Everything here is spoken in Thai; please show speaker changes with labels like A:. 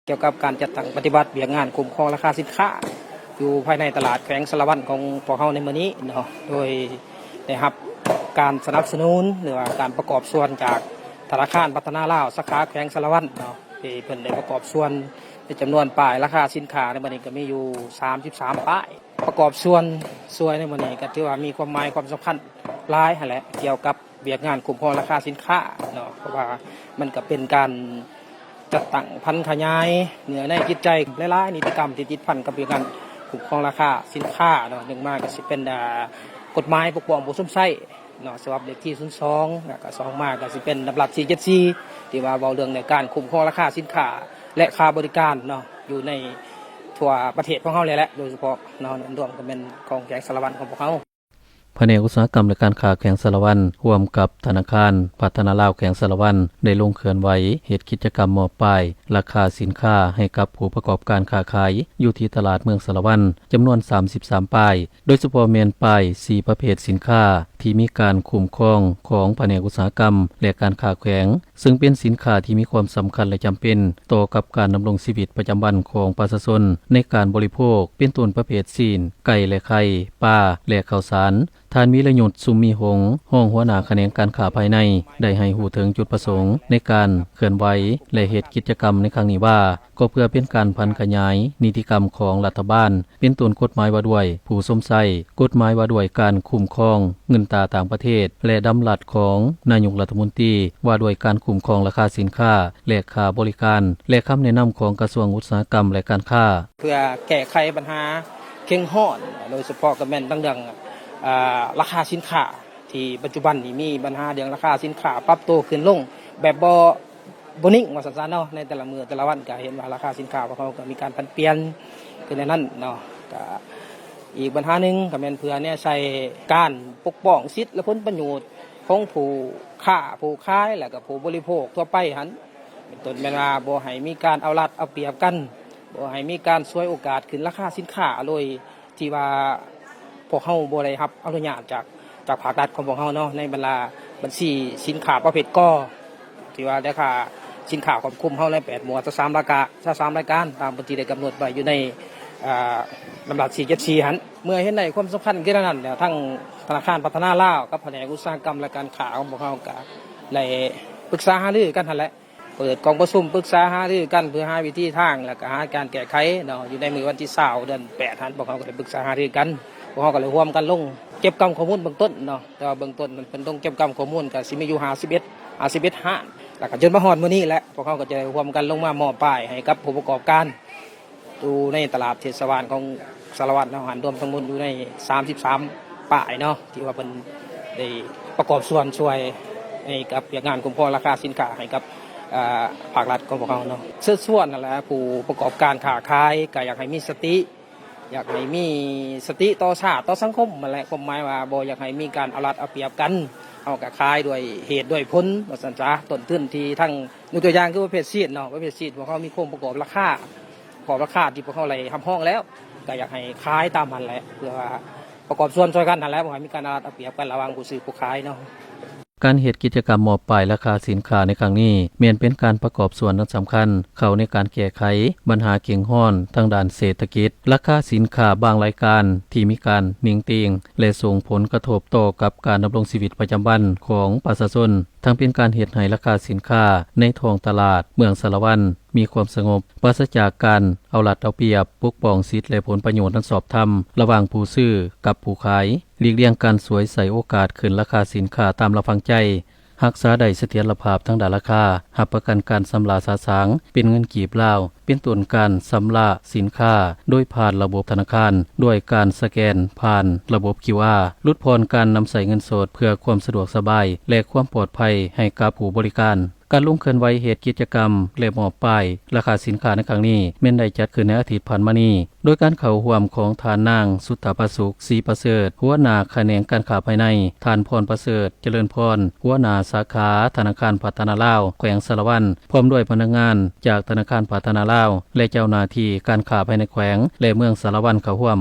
A: เกี่ยวกับการจัดตั้งปฏิบัติเบียกงานคุ้มครองราคาสินค้าอยู่ภายในตลาดแขวงสารวัตรของพวกเราในมื้อนี้เนาะโดยได้รับการสนับสนุนหรือว่าการประกอบส่วนจากธนาคารพัฒนาลาวสาขาแขวงสารวัตรเนาะที่เพิ่นได้ประกอบส่วนในจำนวนป้ายราคาสินค้าในมื้อนี้ก็มีอยู่33ป้ายประกอบส่วนในมื้อนี้ก็ถือว่ามีความหมายความสำคัญหลายหั่นแหละเกี่ยวกับเบียกงานคุ้มครองราคาสินค้าเนาะเพราะว่ามันก็เป็นการจัดตั้งพันธุ์ขยายเหนือในจิตใจหลายๆนิติกรรมที่ติดพันกับเบียกงานคุ้มครองราคาสินค้าเนาะหนึ่งมาก็สิเป็นกฎหมายปกป้องผู้สมใช้เนาะฉบับเลขที่02แล้วก็2มาก็สิเป็นลำดับ474ที่ว่าเว้าเรื่องในการคุ้มครองราคาสินค้าและค่าบริการเนาะอยู่ในทั่วประเทศของเฮาเลยแหละโดยเฉพาะเนาะรวมกันเป็นของแขวงสารวัตรของพวกเฮา
B: แผนกอุตสาหกรรมและการค้าแขวงสารวัตรร่วมกับธนาคารพัฒนาลาวแขวงสารวัตรได้ลงเคลื่อนไหวเหตุกิจกรรมมอบป้ายราคาสินค้าให้กับผู้ประกอบการค้าขายอยู่ที่ตลาดเมืองสารวัตรจำนวน33ป้ายโดยเฉพาะแม่นป้าย4ประเภทสินค้าที่มีการคุ้มครองของแผนกอุตสาหกรรมและการค้าแขวงซึ่งเป็นสินค้าที่มีความสำคัญและจำเป็นต่อกับการดำรงชีวิตประจำวันของประชาชนในการบริโภคเป็นต้นประเภทซีนไก่และไข่ปลาและข้าวสารท่านมีระยุทธ์สุมมีหงห้องหัวหน้าแขนงการค้าภายในได้ให้หูถึงจุดประสงค์ในการเคลื่อนไหวและเหตุกิจกรรมในครั้งนี้ว่าก็เพื่อเป็นการพันขยายนิติกรรมของรัฐบาลเป็นต้นกฎหมายว่าด้วยผู้สมใช้กฎหมายว่าด้วยการคุ้มครองเงินตราต่างประเทศและดำรัสของนายกรัฐมนตรีว่าด้วยการคุ้มครองราคาสินค้าและค่าบริการและคำแนะนำของกระทรวงอุตสาหกรรมและการค้า
A: เพื่อแก้ไขปัญหาเข่งห้อนโดยเฉพาะกับแม่นตั้งเรื่องราคาสินค้าที่ปัจจุบันนี้มีปัญหาเรื่องราคาสินค้าปรับตัวขึ้นลงแบบบ่นิ่งว่าซั่นๆเนาะในแต่ละมื้อแต่ละวันก็เห็นว่าราคาสินค้าของเขาก็มีการผันเปลี่ยนขึ้นในนั้นเนาะก็อีกปัญหานึงก็แม่นเพื่อเนี่ยใช้การปกป้องสิทธิและผลประโยชน์ของผู้ค้าผู้ขายและก็ผู้บริโภคทั่วไปหั่นเป็นต้นแม่นว่าบ่ให้มีการเอารัดเอาเปรียบกันบ่ให้มีการฉวยโอกาสขึ้นราคาสินค้าโดยที่ว่าพวกเฮาบ่ได้รับอนุญาตจากภาครัฐของพวกเฮาเนาะในบรรดาบัญชีสินค้าประเภทกที่ว่าราคาสินค้าควบคุมเฮาใน8หมวด3รายการตามบัญชีได้กำหนดไว้อยู่ในลำดับ474หั่นเมื่อเห็นในความสำคัญที่นั้นเนี่ยทั้งธนาคารพัฒนาลาวกับแผนกอุตสาหกรรมและการค้าของพวกเฮาก็ได้ปรึกษาหารือกันหั่นแหละเปิดกองประชุมปรึกษาหารือกันเพื่อหาวิธีทางและก็หาการแก้ไขเนาะอยู่ในมื้อวันที่20เดือน8หั่นพวกเฮาก็ได้ปรึกษาหารือกันพวกเฮาก็เลยร่วมกันลงเก็บกำข้อมูลเบื้องต้นเนาะแต่ว่าเบื้องต้นมันเป็นต้องเก็บกำข้อมูลก็สิมีอยู่51ห้างแล้วก็จนมาฮอดมื้อนี้แหละพวกเฮาก็จะร่วมกันลงมามอบป้ายให้กับผู้ประกอบการอยู่ในตลาดเทศบาลของสารวัตรเนาะหันรวมทั้งหมดอยู่ใน33ป้ายเนาะที่ว่าเพิ่นได้ประกอบส่วนช่วยให้กับงานคุ้มครองราคาสินค้าให้กับภาครัฐของพวกเฮาเนาะส่วนนั่นแหละผู้ประกอบการค้าขายก็อยากให้มีสติอยากให้มีสติต่อชาติต่อสังคมนั่นแหละความหมายว่าบ่อยากให้มีการเอารัดเอาเปรียบกันเอาก็ขายด้วยเหตุด้วยผลว่าซั่นจ้ะต้นทุนที่ทั้งยกตัวอย่างคือประเภทซีดเนาะประเภทซีดพวกเฮามีโครงประกอบราคาที่พวกเฮาไล่ทำห้องแล้วก็อยากให้ขายตามมันแหละเพื่อว่าประกอบส่วนช่วยกันนั่นแหละบ่ให้มีการเอารัดเอาเปรียบกันระหว่างผู้ซื้อผู้ขายเนาะ
B: การเหตุกิจกรรมมอบป้ายราคาสินค้าในครั้งนี้เมียนเป็นการประกอบส่วนสำคัญเข้าในการแก้ไขปัญหาเข่งห้อนทางด้านเศรษฐกิจราคาสินค้าบางรายการที่มีการนิ่งติงและส่งผลกระทบต่อกับการดำรงชีวิตประจำวันของประชาชนทั้งเป็นการเหตุให้ราคาสินค้าในท้องตลาดเมืองสารวัตรมีความสงบปราศจากการเอารัดเอาเปรียบปกป้องสิทธิและผลประโยชน์นั้นสอบธรรมระหว่างผู้ซื้อกับผู้ขายหลีกเลี่ยงการสวยใส่โอกาสขึ้นราคาสินค้าตามระฟังใจรักษาได้เสถียรภาพทั้งด้านราคารับประกันการสำราญสาสางเป็นเงินกีบลาวเป็นต้นการสำราญสินค้าโดยผ่านระบบธนาคารด้วยการสแกนผ่านระบบ QR ลดพรการนำใส่เงินสดเพื่อความสะดวกสบายและความปลอดภัยให้กับผู้บริการการลงเคลื่อนไหวเหตุกิจกรรมและมอบป้ายราคาสินค้าในครั้งนี้แม่นได้จัดขึ้นในอาทิตย์ผ่านมานี้โดยการเข้าร่วมของทานนางสุตตประสุขศรีประเสริฐหัวหน้าแขนงการค้าภายในทานพรประเสริฐเจริญพรหัวหน้าสาขาธนาคารพัฒนาลาวแขวงสารวัตรพร้อมด้วยพนักงานจากธนาคารพัฒนาลาวและเจ้าหน้าที่การค้าภายในแขวงและเมืองสารวัตรเข้าร่วม